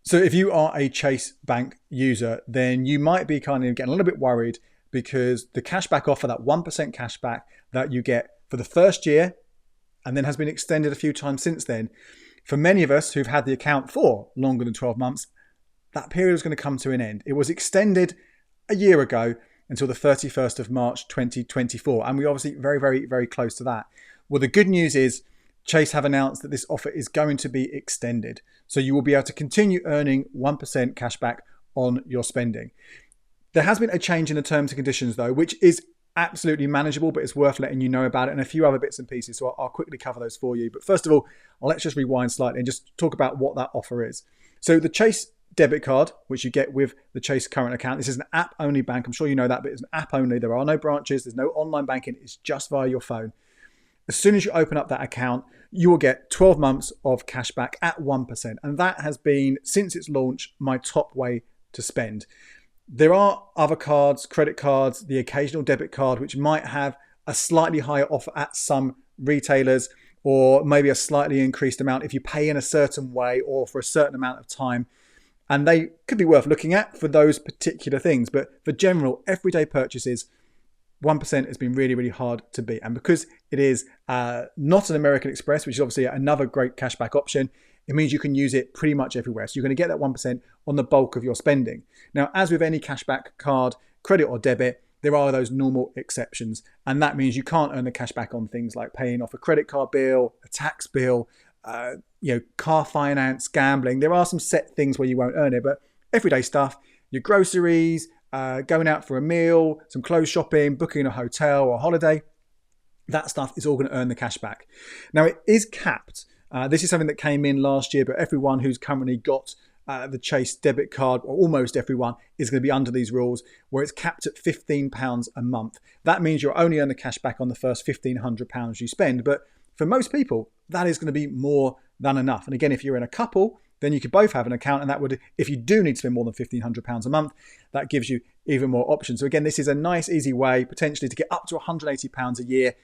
So if you are a Chase Bank user, then you might be kind of getting a little bit worried because the cashback offer, that 1% cashback that you get for the first year and then has been extended a few times since then, for many of us who've had the account for longer than 12 months, that period was going to come to an end. It was extended a year ago until the 31st of March 2024. And we're obviously very, very, very close to that. Well, the good news is Chase have announced that this offer is going to be extended. So you will be able to continue earning 1% cashback on your spending. There has been a change in the terms and conditions though, which is absolutely manageable, but it's worth letting you know about it, and a few other bits and pieces. So I'll quickly cover those for you. But first of all, let's just rewind slightly and just talk about what that offer is. So the Chase debit card, which you get with the Chase current account, this is an app-only bank. I'm sure you know that, but it's an app only. There are no branches. There's no online banking. It's just via your phone. As soon as you open up that account, you will get 12 months of cashback at 1%. And that has been, since its launch, my top way to spend. There are other cards, credit cards, the occasional debit card, which might have a slightly higher offer at some retailers, or maybe a slightly increased amount if you pay in a certain way or for a certain amount of time. And they could be worth looking at for those particular things. But for general everyday purchases, 1% has been really, really hard to beat. And because it is not an American Express, which is obviously another great cashback option, it means you can use it pretty much everywhere. So you're going to get that 1% on the bulk of your spending. Now, as with any cashback card, credit or debit, there are those normal exceptions. And that means you can't earn the cashback on things like paying off a credit card bill, a tax bill, car finance, gambling. There are some set things where you won't earn it, but everyday stuff, your groceries, going out for a meal, some clothes shopping, booking a hotel or a holiday, that stuff is all going to earn the cash back. Now, it is capped. This is something that came in last year, but everyone who's currently got the Chase debit card, or almost everyone, is going to be under these rules where it's capped at £15 a month. That means you'll only earn the cash back on the first £1,500 you spend. But for most people, that is going to be more than enough. And again, if you're in a couple, then you could both have an account, and that would, if you do need to spend more than £1,500 a month, that gives you even more options. So again, this is a nice, easy way potentially to get up to £180 a year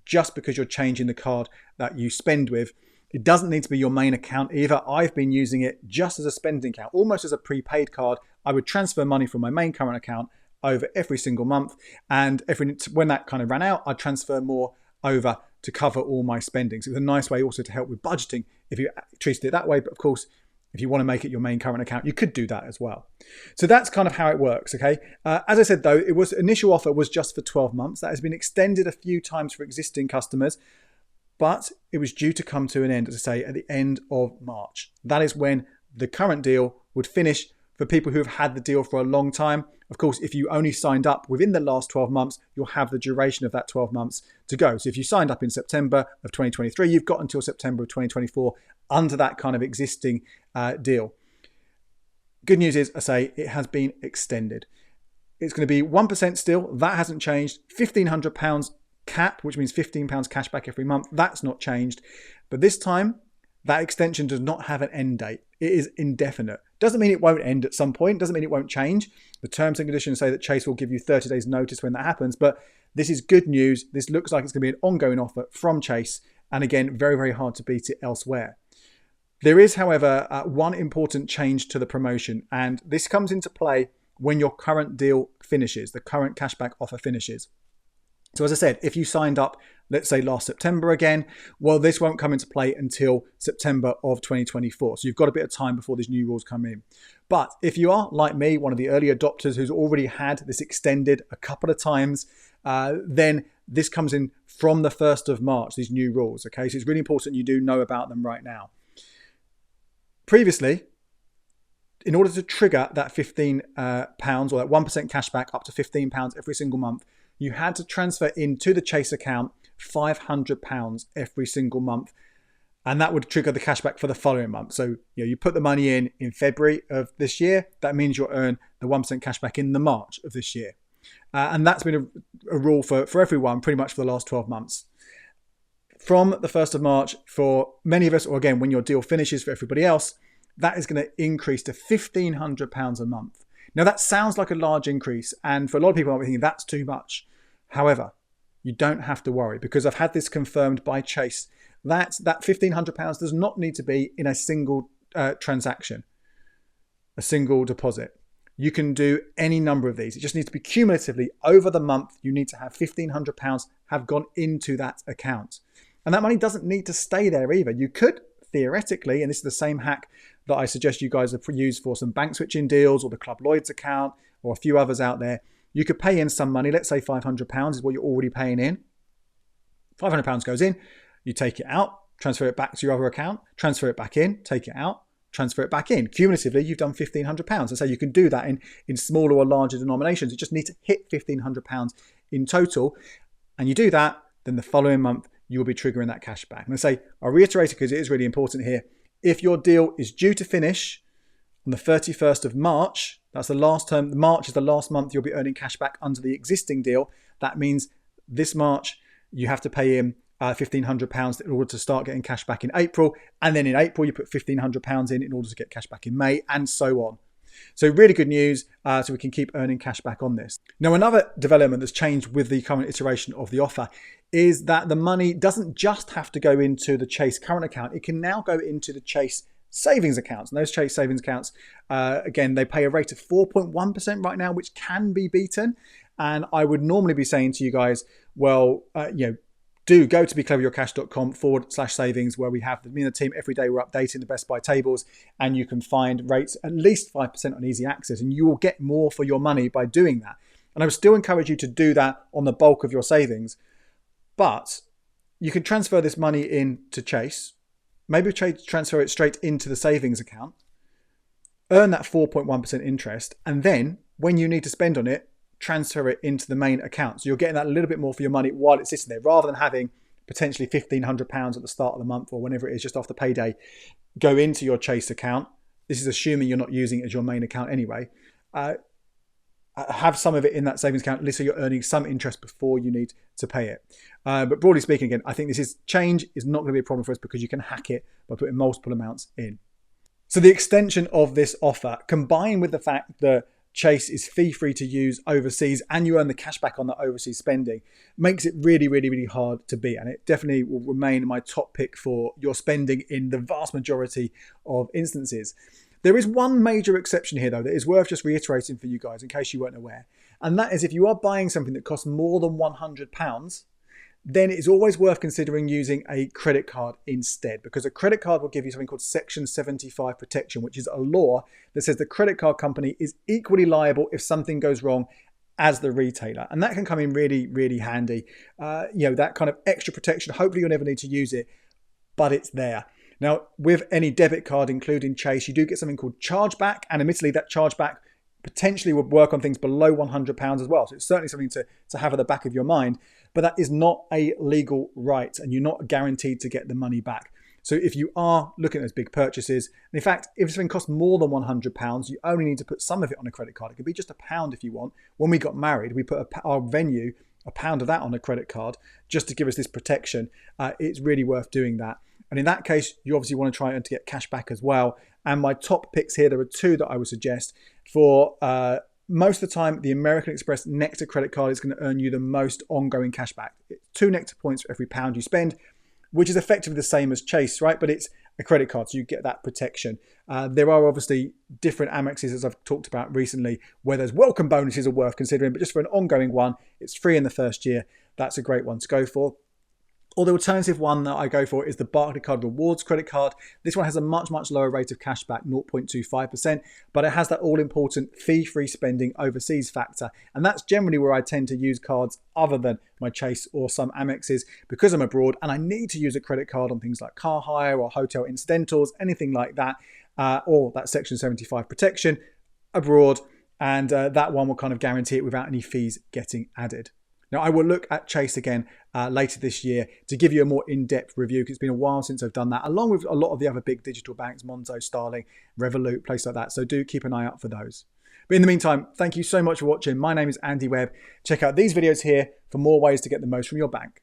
just because you're changing the card that you spend with. It doesn't need to be your main account either. I've been using it just as a spending account, almost as a prepaid card. I would transfer money from my main current account over every single month, and when that kind of ran out, I'd transfer more over to cover all my spending. So it's a nice way also to help with budgeting if you treated it that way. But of course, if you want to make it your main current account, you could do that as well. So that's kind of how it works, okay? As I said, though, initial offer was just for 12 months. That has been extended a few times for existing customers, but it was due to come to an end, as I say, at the end of March. That is when the current deal would finish for people who have had the deal for a long time. Of course, if you only signed up within the last 12 months, you'll have the duration of that 12 months to go. So if you signed up in September of 2023, you've got until September of 2024 under that kind of existing deal. Good news is, I say, it has been extended. It's going to be 1% still. That hasn't changed. £1,500 cap, which means £15 cash back every month. That's not changed. But this time, that extension does not have an end date. It is indefinite. Doesn't mean it won't end at some point. Doesn't mean it won't change. The terms and conditions say that Chase will give you 30 days notice when that happens. But this is good news. This looks like it's going to be an ongoing offer from Chase. And again, very, very hard to beat it elsewhere. There is, however, one important change to the promotion. And this comes into play when your current deal finishes, the current cashback offer finishes. So as I said, if you signed up, let's say last September again, well, this won't come into play until September of 2024. So you've got a bit of time before these new rules come in. But if you are, like me, one of the early adopters who's already had this extended a couple of times, then this comes in from the 1st of March, these new rules. Okay, so it's really important you do know about them right now. Previously, in order to trigger that £15 or that 1% cashback up to £15 every single month, you had to transfer into the Chase account £500 every single month. And that would trigger the cashback for the following month. So you put the money in February of this year. That means you'll earn the 1% cashback in the March of this year. And that's been a rule for everyone pretty much for the last 12 months. From the 1st of March, for many of us, or again, when your deal finishes for everybody else, that is going to increase to £1,500 a month. Now, that sounds like a large increase, and for a lot of people, I'll be thinking that's too much. However, you don't have to worry, because I've had this confirmed by Chase that £1,500 does not need to be in a single transaction. a single deposit. You can do any number of these. It just needs to be cumulatively over the month. You need to have £1,500 have gone into that account. And that money doesn't need to stay there either. You could theoretically, and this is the same hack that I suggest you guys use for some bank switching deals or the Club Lloyds account or a few others out there. You could pay in some money. Let's say £500 is what you're already paying in. £500 goes in, you take it out, transfer it back to your other account, transfer it back in, take it out, transfer it back in. Cumulatively, you've done £1,500. And so you can do that in smaller or larger denominations. You just need to hit £1,500 in total. And you do that, then the following month, you will be triggering that cash back. And I say, I'll reiterate it because it is really important here. If your deal is due to finish on the 31st of March, that's the last term, March is the last month you'll be earning cash back under the existing deal. That means this March, you have to pay in £1,500 in order to start getting cash back in April. And then in April, you put £1,500 in order to get cash back in May, and so on. So really good news, so we can keep earning cash back on this. Now, another development that's changed with the current iteration of the offer is that the money doesn't just have to go into the Chase current account. It can now go into the Chase savings accounts. And those Chase savings accounts, again, they pay a rate of 4.1% right now, which can be beaten. And I would normally be saying to you guys, well, do go to becleveryourcash.com/savings, where we have me and the team every day. We're updating the best buy tables, and you can find rates at least 5% on easy access, and you will get more for your money by doing that. And I would still encourage you to do that on the bulk of your savings, but you can transfer this money into Chase, maybe transfer it straight into the savings account, earn that 4.1% interest, and then when you need to spend on it, transfer it into the main account. So you're getting that a little bit more for your money while it's sitting there, rather than having potentially £1,500 at the start of the month or whenever it is, just after payday, go into your Chase account. This is assuming you're not using it as your main account anyway. Have some of it in that savings account, at least so you're earning some interest before you need to pay it. But broadly speaking, again, I think change is not going to be a problem for us because you can hack it by putting multiple amounts in. So the extension of this offer, combined with the fact that Chase is fee-free to use overseas and you earn the cash back on that overseas spending, makes it really, really, really hard to beat. And it definitely will remain my top pick for your spending in the vast majority of instances. There is one major exception here, though, that is worth just reiterating for you guys in case you weren't aware. And that is if you are buying something that costs more than £100, then it's always worth considering using a credit card instead, because a credit card will give you something called Section 75 protection, which is a law that says the credit card company is equally liable if something goes wrong as the retailer. And that can come in really, really handy. That kind of extra protection. Hopefully you'll never need to use it, but it's there. Now, with any debit card, including Chase, you do get something called chargeback. And admittedly, that chargeback potentially would work on things below £100 as well. So it's certainly something to have at the back of your mind. But that is not a legal right, and you're not guaranteed to get the money back. So if you are looking at those big purchases, and in fact, if something costs more than £100, you only need to put some of it on a credit card. It could be just £1 if you want. When we got married, we put our venue, £1 of that on a credit card just to give us this protection. It's really worth doing that. And in that case, you obviously want to try and to get cash back as well. And my top picks here, there are two that I would suggest. For most of the time, the American Express Nectar credit card is going to earn you the most ongoing cash back. It's 2 Nectar points for every £1 you spend, which is effectively the same as Chase, right? But it's a credit card, so you get that protection. There are obviously different Amexes, as I've talked about recently, where those welcome bonuses are worth considering, but just for an ongoing one, it's free in the first year. That's a great one to go for. Or the alternative one that I go for is the Barclaycard Rewards credit card. This one has a much, much lower rate of cashback, 0.25%, but it has that all-important fee-free spending overseas factor. And that's generally where I tend to use cards other than my Chase or some Amexes because I'm abroad and I need to use a credit card on things like car hire or hotel incidentals, anything like that, or that Section 75 protection abroad. And that one will kind of guarantee it without any fees getting added. Now, I will look at Chase again later this year to give you a more in-depth review because it's been a while since I've done that, along with a lot of the other big digital banks, Monzo, Starling, Revolut, places like that. So do keep an eye out for those. But in the meantime, thank you so much for watching. My name is Andy Webb. Check out these videos here for more ways to get the most from your bank.